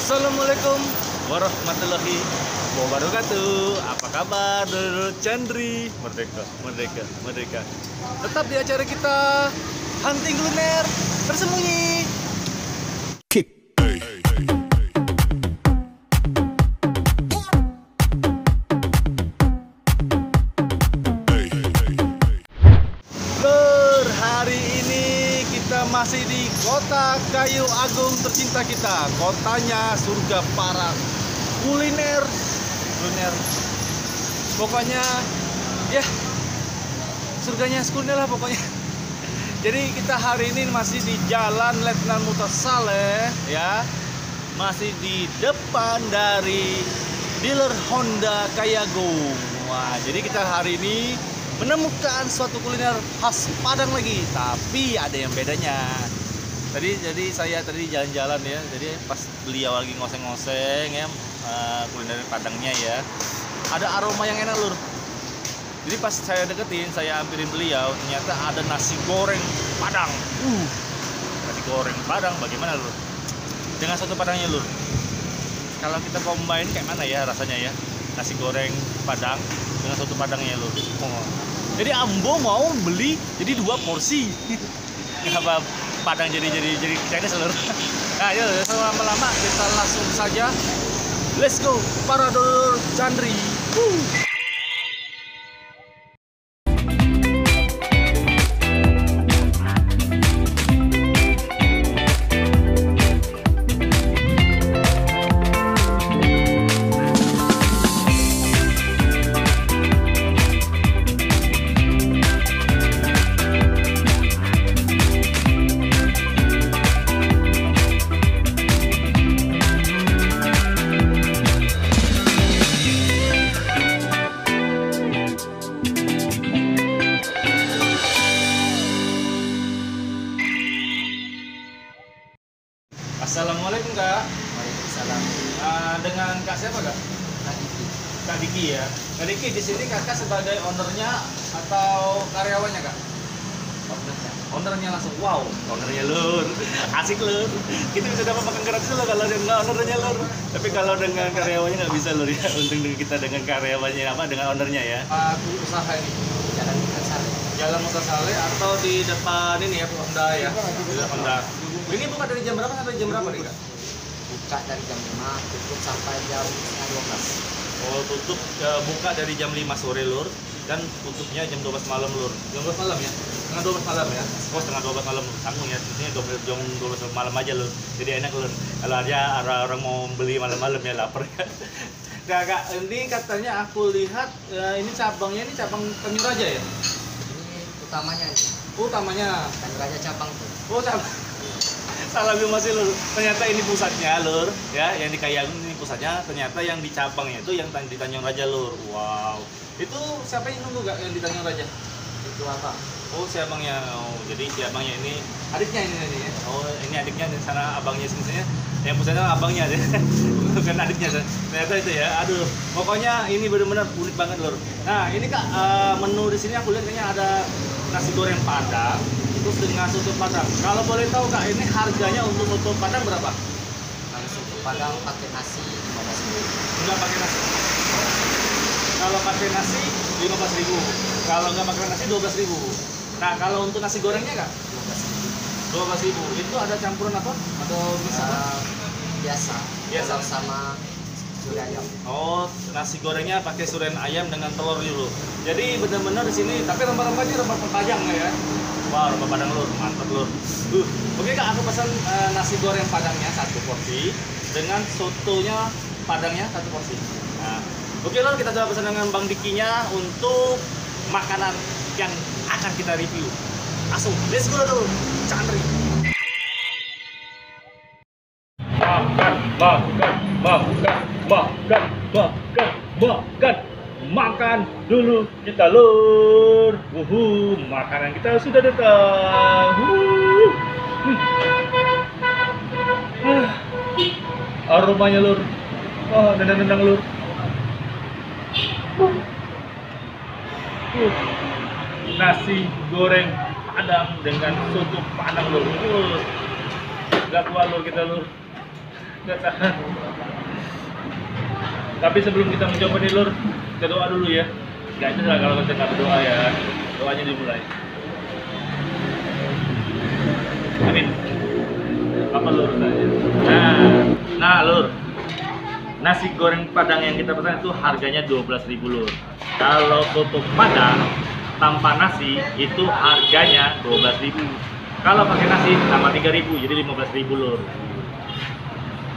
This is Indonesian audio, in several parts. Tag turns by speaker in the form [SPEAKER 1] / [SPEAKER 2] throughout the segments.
[SPEAKER 1] Assalamualaikum warahmatullahi wabarakatuh. Apa kabar, Dulur Chandri? Merdeka, merdeka, merdeka. Tetap di acara kita Hunting Kuliner Bersembunyi. Kick. Lur, hari ini kita masih di kota Kayu Agung tercinta kita. Kotanya surga para kuliner. Pokoknya ya surganya kuliner lah pokoknya. Jadi kita hari ini masih di Jalan Letnan Mutasaleh ya. Masih di depan dari dealer Honda Kayu Agung. Wah, jadi kita hari ini menemukan suatu kuliner khas Padang lagi, tapi ada yang bedanya. Jadi saya tadi jalan-jalan ya, jadi pas beliau lagi ngoseng-ngoseng ya kuliner Padangnya ya, ada aroma yang enak lur. Jadi pas saya deketin, saya ampirin beliau, ternyata ada nasi goreng Padang. Nasi goreng Padang bagaimana lur? Dengan soto Padangnya lur. Kalau kita combine kayak mana ya rasanya ya? Nasi goreng Padang dengan soto Padangnya lur. Jadi Ambo mau beli jadi 2 porsi. Kenapa Padang jadi Chinese lur? Nah, yuk lama-lama kita langsung saja. Let's go para Dulur Chandri. Assalamualaikum Kak.
[SPEAKER 2] Waalaikumsalam.
[SPEAKER 1] Dengan Kak siapa Kak?
[SPEAKER 2] Kak Diki.
[SPEAKER 1] Kak Diki ya. Kak Diki di sini Kakak sebagai ownernya atau karyawannya Kak?
[SPEAKER 2] Ownernya.
[SPEAKER 1] Ownernya langsung. Wow, ownernya lur. Asik lur. Kita bisa dapat makan gratis loh kalau dengan ownernya lur. Tapi kalau dengan karyawannya nggak bisa lur ya. Untung kita dengan karyawannya apa dengan ownernya ya. Aku usaha ini
[SPEAKER 2] Jalan Mutasaleh.
[SPEAKER 1] Jalan Mutasaleh atau di depan ini ya Honda ya. Di depan Honda. Ini buka dari jam berapa sampai jam berapa nih Kak?
[SPEAKER 2] Buka dari jam 5, tutup sampai jam setengah 12.
[SPEAKER 1] Oh, tutup buka dari jam 5 sore lur dan tutupnya jam 12 malam lur. Jam 12 malam ya? Setengah 12 malam ya? Oh, setengah 12 malam tanggung ya. Ini jam 12 malam aja lur. Jadi enak lur. Kalau ada orang mau beli malam-malam ya lapar ya. Nah, Kak, ini katanya aku lihat ini cabangnya ini cabang Tanjung Raja ya?
[SPEAKER 2] Ini utamanya ini.
[SPEAKER 1] Utamanya.
[SPEAKER 2] Tanjung Raja cabang tuh.
[SPEAKER 1] Oh, cabang. Salah masih lur. Ternyata ini pusatnya lur, ya, yang di Kayu Agung ini pusatnya. Ternyata yang di cabangnya itu yang di Tanjung Raja lur. Wow. Itu siapa yang nunggu Kak yang di Tanjung Raja?
[SPEAKER 2] Itu apa?
[SPEAKER 1] Oh, si abangnya. Oh, jadi si abangnya ini adiknya ini ya. Oh, ini adiknya di sana abangnya sini. Yang pusatnya abangnya deh. Bukan adiknya. Ternyata itu ya. Aduh, pokoknya ini benar-benar unik banget lur. Nah, ini Kak menu di sini aku lihat kayaknya ada nasi goreng Padang terus dengan soto Padang. Kalau boleh tahu Kak, ini harganya untuk soto Padang berapa?
[SPEAKER 2] Kalau soto Padang pakai nasi 15.000.
[SPEAKER 1] Enggak pakai nasi. Kalau pakai nasi 15.000. Kalau nggak pakai nasi 12.000. Nah, kalau untuk nasi gorengnya Kak? 12.000. Itu ada campuran apa? Atau bisa apa?
[SPEAKER 2] Biasa.
[SPEAKER 1] Biasa.
[SPEAKER 2] Telur sama suri ayam.
[SPEAKER 1] Oh, nasi gorengnya pakai suren ayam dengan telur dulu. Jadi benar-benar di sini, tapi rempah-rempahnya rempah Padang ya. Wah, rempah Padang lur, mantap lur. Oke Kak, aku pesan nasi goreng Padangnya 1 porsi dengan sotonya Padangnya 1 porsi. Nah, oke lur, kita coba pesan dengan Bang Dikinya untuk makanan yang akan kita review. Langsung, let's go lur, Chandri. Makan dulu kita lur. Makanan kita sudah datang. Aromanya lur. Oh, nendang-nendang lur. Nasi goreng Padang dengan soto Padang lur. Gak kuat lur kita lur. Nggak tahan. Tapi sebelum kita mencoba nih lur, kita doa dulu ya. Nggak itu lah kalau kita nggak berdoa ya. Doanya dimulai. Amin. Apa lur tanya? Nah lur. Nasi goreng Padang yang kita pesan itu harganya 12.000 lur. Kalau soto Padang tanpa nasi itu harganya 12.000. Kalau pakai nasi tambah 3.000 jadi 15.000 lur.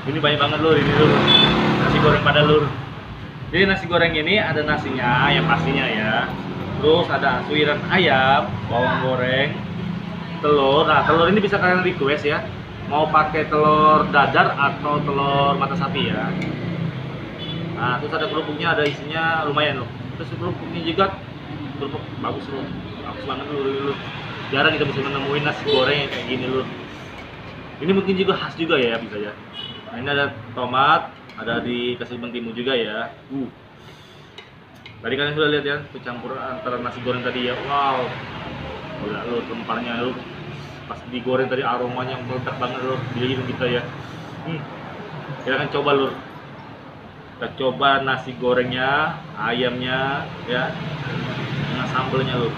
[SPEAKER 1] Ini banyak banget lur ini lur. Nasi goreng Padang lur. Jadi nasi goreng ini ada nasinya yang pastinya ya. Terus ada suiran ayam, bawang goreng, telur. Nah, telur ini bisa kalian request ya. Mau pakai telur dadar atau telur mata sapi ya. Nah, terus ada kerupuknya, ada isinya lumayan loh. Terus kerupuknya juga kerupuk bagus loh. Bagus banget loh. Jarang kita bisa menemuin nasi goreng yang kayak gini loh. Ini mungkin juga khas juga ya bisa ya. Nah, ini ada tomat, ada dikasih mentimun juga ya. Tadi kalian sudah lihat ya, pencampuran antara nasi goreng tadi ya. Wow. Gila loh, rempahnya loh. Pas digoreng tadi aromanya meledak banget loh di hidung kita ya. Kita akan coba lur. Kita coba nasi gorengnya, ayamnya ya, dengan sambelnya lur.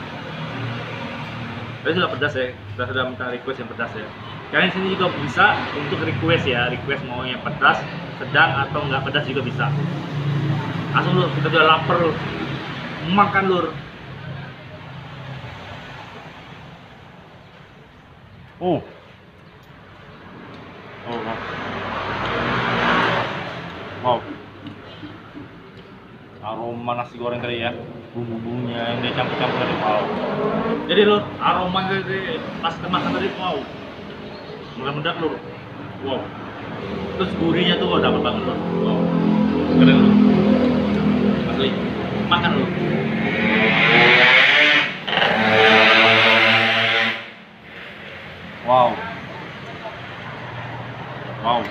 [SPEAKER 1] Tadi sudah pedas ya, kita sudah minta request yang pedas ya. Kalian sini juga bisa untuk request ya, request mau yang pedas, sedang atau nggak pedas juga bisa. Langsung lur, kita udah lapar lur, makan lur. Wow. Aroma nasi goreng tadi ya, bumbu-bumbunya yang dia campur-campur tadi, wow. Jadi lur, aroma tadi pas kita makan tadi, wow, meledak lur, wow. Terus gurihnya tuh dapat banget lur, wow, keren lur, asli, makan lur. Wow, wow,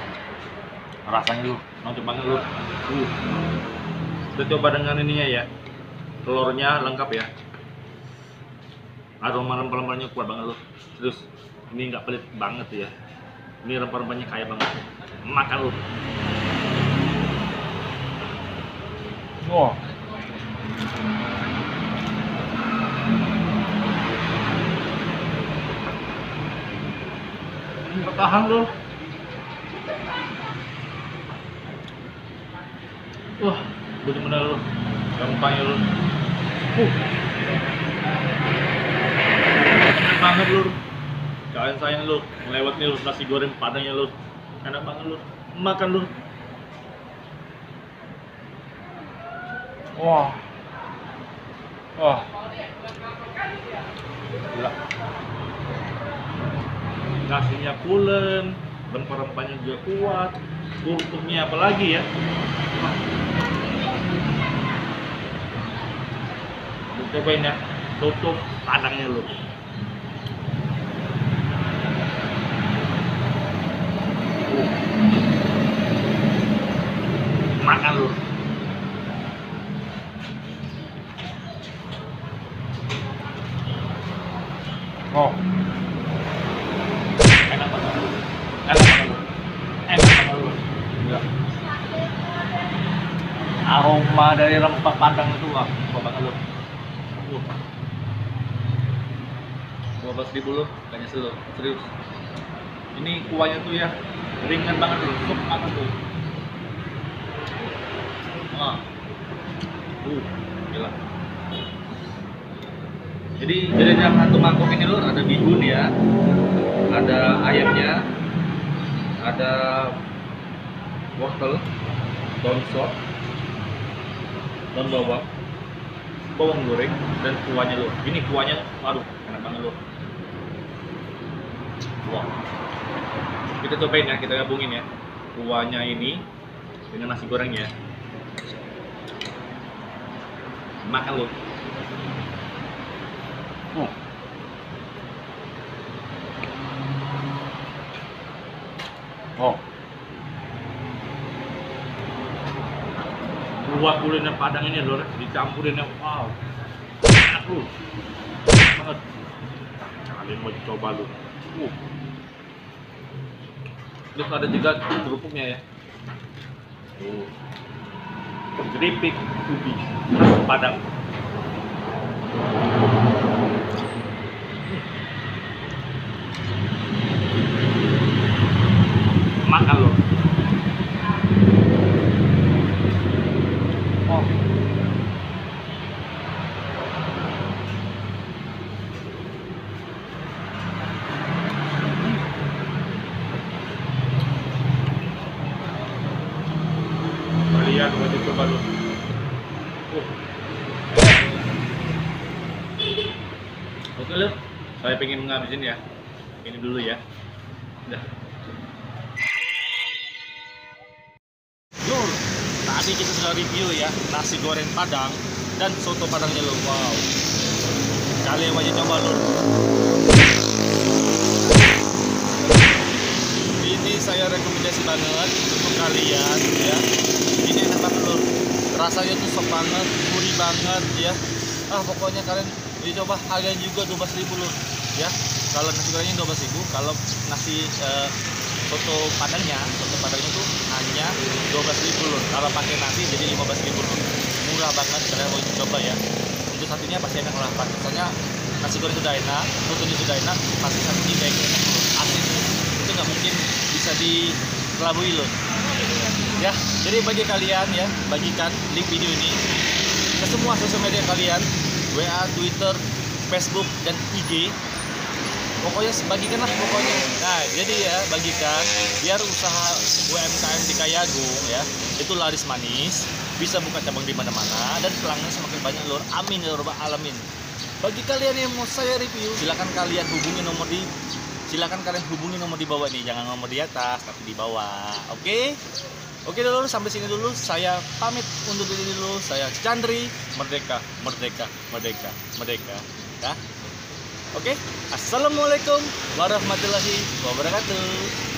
[SPEAKER 1] rasanya lur, mantap banget lur. Kita coba dengan ininya ya, telurnya lengkap ya, aroma rempah-rempahnya kuat banget loh. Terus ini nggak pelit banget ya, ini rempah-rempahnya kaya banget. Makan loh. Wow. Ini bertahan loh. Wah, bener-bener loh, rempahnya loh. Enak banget lur. Kalian sayang lur, melewat nih lur, nasi goreng Padangnya lur. Enak banget lur, makan lur. Wah. Wah. Gila. Nasinya pulen, rempah-rempahnya juga kuat, kerupuknya apalagi ya. Cobain ya, tutup Padangnya lu. Makan lu. Oh, enak banget lu. Enak banget lu. Enak banget lu. Enggak. Aroma dari rempah Padang itu wah, enak banget lu. 12.000 loh, gak nyesel loh, serius. Ini kuahnya tuh ya ringan banget loh, sup banget tuh. Gila. Jadi dalam satu mangkok ini lur ada bihun ya, ada ayamnya, ada wortel, daun sop, daun bawang, bawang goreng, dan kuahnya lur. Ini kuahnya, waduh, enak banget lur. Wow. Kita cobain ya, kita gabungin ya kuahnya ini dengan nasi gorengnya. Makan lu. Oh. Kuah kuliner Padang ini lho, dicampurin yang wow. Enak lu. Banget. Kalian mau coba lu. Terus ada juga kerupuknya ya. Tuh. Keripik ubi khas Padang. Makan loh. Oh. Kalian wajib coba dulu. Oke loh, saya pengen ngabisin ya. Ini dulu ya. Udah. Lur, tadi kita sudah review ya nasi goreng Padang dan soto Padangnya loh. Wow. Kalian wajib coba lur. Ini saya rekomendasi banget untuk kalian ya. Ini enak banget lur. Rasanya tuh sop banget, gurih banget ya. Pokoknya kalian dicoba, harganya juga 12.000 lur ya. Kalau nasi gorengnya 12.000, kalau nasi soto padangnya tuh hanya 12.000 lur. Kalau pakai nasi jadi 15.000 lur. Murah banget, kalian mau coba ya. Untuk satunya pasti enak lah, soalnya nasi goreng sudah enak, sotonya sudah enak, pasti satunya juga enak lur. Asli itu nggak mungkin bisa dikelabui lur. Ya, jadi bagi kalian ya, bagikan link video ini ke semua sosial media kalian, WA, Twitter, Facebook, dan IG. Pokoknya bagikan lah pokoknya. Nah, jadi ya bagikan biar usaha UMKM di Kayagung ya itu laris manis, bisa buka cabang di mana-mana dan pelanggan semakin banyak lur. Amin ya rabbal alamin. Bagi kalian yang mau saya review, silakan kalian hubungi nomor di bawah nih, jangan nomor di atas tapi di bawah. Oke? Oke dulu, sampai sini dulu. Saya pamit undur diri dulu. Saya Chandri. Merdeka, merdeka, merdeka, merdeka. Ya. Oke. Assalamualaikum warahmatullahi wabarakatuh.